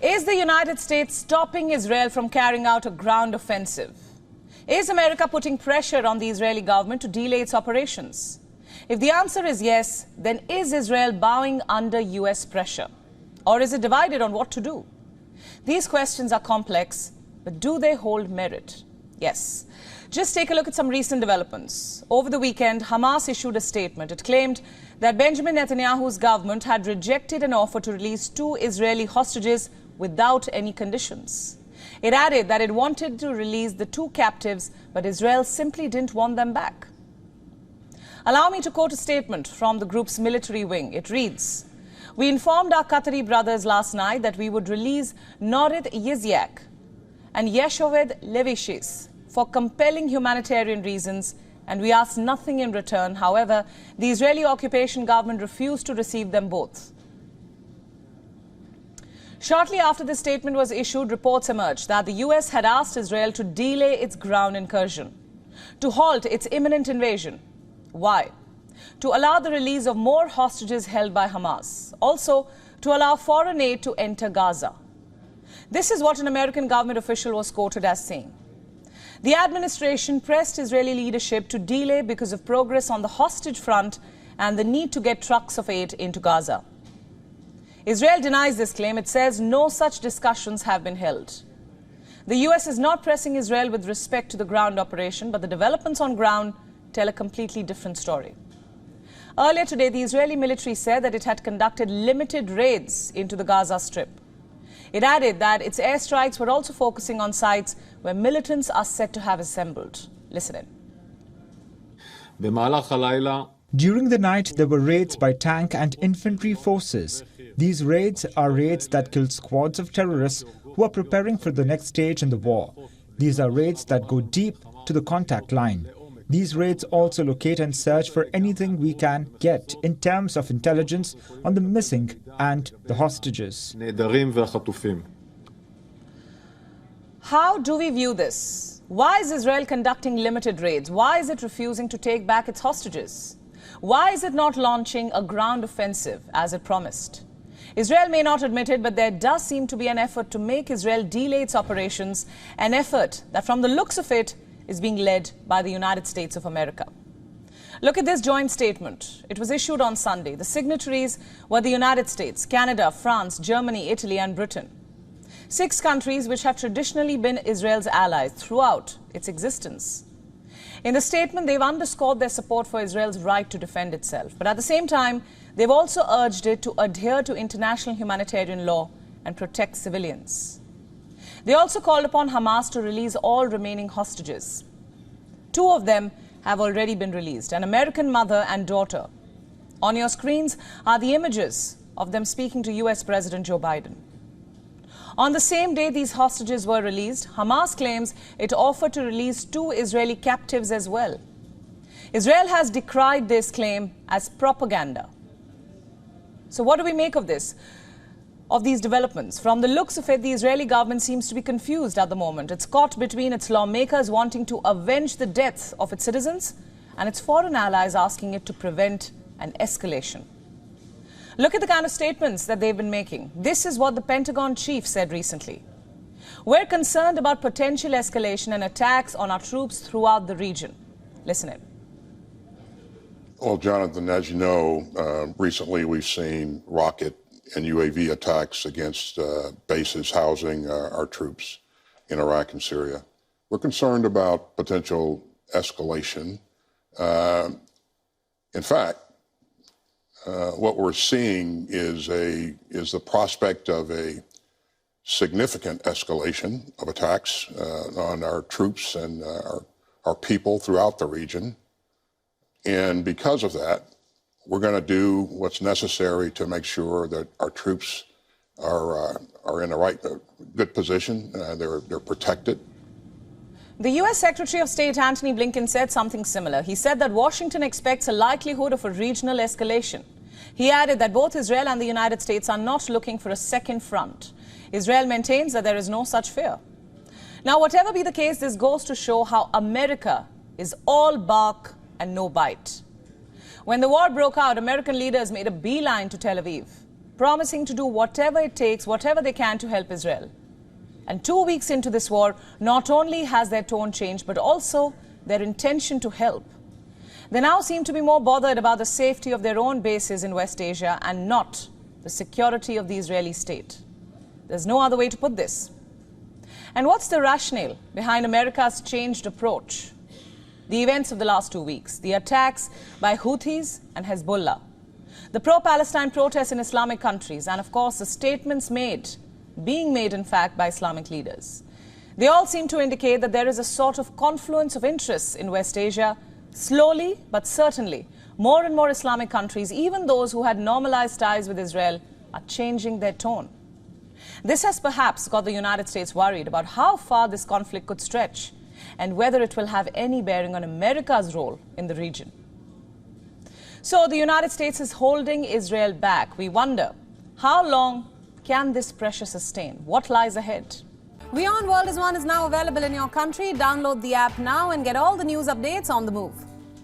Is the United States stopping Israel from carrying out a ground offensive? Is America putting pressure on the Israeli government to delay its operations? If the answer is yes, then is Israel bowing under US pressure? Or is it divided on what to do? These questions are complex, but do they hold merit? Yes. Just take a look at some recent developments. Over the weekend, Hamas issued a statement. It claimed that Benjamin Netanyahu's government had rejected an offer to release 2 Israeli hostages without any conditions. It added that it wanted to release the 2 captives, but Israel simply didn't want them back. Allow me to quote a statement from the group's military wing. It reads, "We informed our Qatari brothers last night that we would release Norit Yizyak and Yeshoved Levishis for compelling humanitarian reasons, and we asked nothing in return. However, the Israeli occupation government refused to receive them both." Shortly after this statement was issued, reports emerged that the US had asked Israel to delay its ground incursion, to halt its imminent invasion. Why? To allow the release of more hostages held by Hamas. Also, to allow foreign aid to enter Gaza. This is what an American government official was quoted as saying. The administration pressed Israeli leadership to delay because of progress on the hostage front and the need to get trucks of aid into Gaza. Israel denies this claim. It says no such discussions have been held. The US is not pressing Israel with respect to the ground operation, but the developments on ground tell a completely different story. Earlier today, the Israeli military said that it had conducted limited raids into the Gaza Strip. It added that its airstrikes were also focusing on sites where militants are said to have assembled. Listen in. During the night, there were raids by tank and infantry forces. These raids are raids that kill squads of terrorists who are preparing for the next stage in the war. These are raids that go deep to the contact line. These raids also locate and search for anything we can get in terms of intelligence on the missing and the hostages. How do we view this? Why is Israel conducting limited raids? Why is it refusing to take back its hostages? Why is it not launching a ground offensive as it promised? Israel may not admit it, but there does seem to be an effort to make Israel delay its operations, an effort that from the looks of it is being led by the United States of America. Look at this joint statement. It was issued on Sunday. The signatories were the United States, Canada, France, Germany, Italy and Britain. 6 countries which have traditionally been Israel's allies throughout its existence. In the statement, they've underscored their support for Israel's right to defend itself. But at the same time, they've also urged it to adhere to international humanitarian law and protect civilians. They also called upon Hamas to release all remaining hostages. 2 of them have already been released, an American mother and daughter. On your screens are the images of them speaking to US President Joe Biden. On the same day these hostages were released, Hamas claims it offered to release 2 Israeli captives as well. Israel has decried this claim as propaganda. So what do we make of this? Of these developments? From the looks of it, the Israeli government seems to be confused at the moment. It's caught between its lawmakers wanting to avenge the deaths of its citizens and its foreign allies asking it to prevent an escalation. Look at the kind of statements that they've been making. This is what the Pentagon chief said recently. We're concerned about potential escalation and attacks on our troops throughout the region. Listen in. Well, Jonathan, as you know, recently we've seen rocket and UAV attacks against bases housing our troops in Iraq and Syria. We're concerned about potential escalation. In fact, what we're seeing is the prospect of a significant escalation of attacks on our troops and our people throughout the region. And because of that, we're going to do what's necessary to make sure that our troops are in the right, good position. They're protected. The U.S. Secretary of State Antony Blinken said something similar. He said that Washington expects a likelihood of a regional escalation. He added that both Israel and the United States are not looking for a second front. Israel maintains that there is no such fear. Now, whatever be the case, this goes to show how America is all bark and no bite. When the war broke out, American leaders made a beeline to Tel Aviv. promising to do whatever it takes, whatever they can to help Israel. And 2 weeks into this war, not only has their tone changed, but also their intention to help. They now seem to be more bothered about the safety of their own bases in West Asia and not the security of the Israeli state. There's no other way to put this. And what's the rationale behind America's changed approach? The events of the last 2 weeks, the attacks by Houthis and Hezbollah, the pro-Palestine protests in Islamic countries, and of course the statements being made in fact by Islamic leaders. They all seem to indicate that there is a sort of confluence of interests in West Asia. Slowly but certainly, more and more Islamic countries, even those who had normalized ties with Israel, are changing their tone. This has perhaps got the United States worried about how far this conflict could stretch and whether it will have any bearing on America's role in the region. So the United States is holding Israel back. We wonder, how long can this pressure sustain? What lies ahead? WION World is now available in your country. Download the app now and get all the news updates on the move.